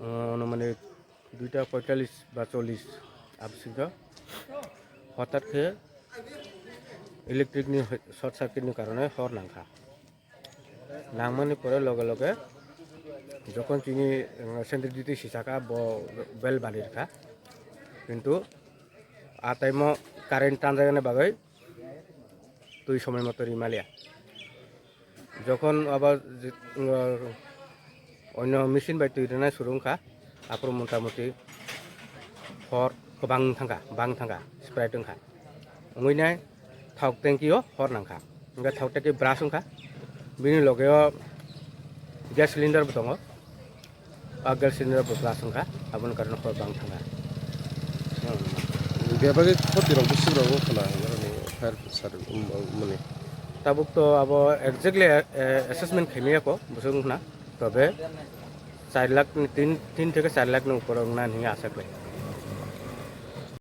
অনুমানিক 2:45 বা 40 আবছিল হঠাৎ করে ইলেকট্রিকনি শর্ট সার্কিটনি কারণে হর নাংখা নাংমানি পরে লগে লগে যখন তিনি সেন্টার দিতে সিসাকা বেল বাড়ি রাখা কিন্তু টাইম কারেন্ট টান জায়গানে বাগাই তুই সময় মতো রিমালিয়া যখন আবার অন্য মেশিন বাই তৈরি সুরুংখা আপর মোটামুটি হর বাং থাকা স্প্রাইট ওंखा ओंगैनाय थाव टेंकियो हर नांखा ओंखा थाव टेंकि ब्रास ओंखा बिनि लगेयो ग्यास सिलिन्डार बो दङ ग्यास सिलिन्डार बो ब्रास ओंखा आबोनि कारणे हर बां थाङा बेबादि खतिरावबो सिब्रावबो खोना फायार सार माने ताबुक तो अब एक्जेक्टली एसेसमेंट खेमियाको बुसुंगना तबे 4 लाख 3 থেকে 4 लाख ऊपर ना नहीं आ सकते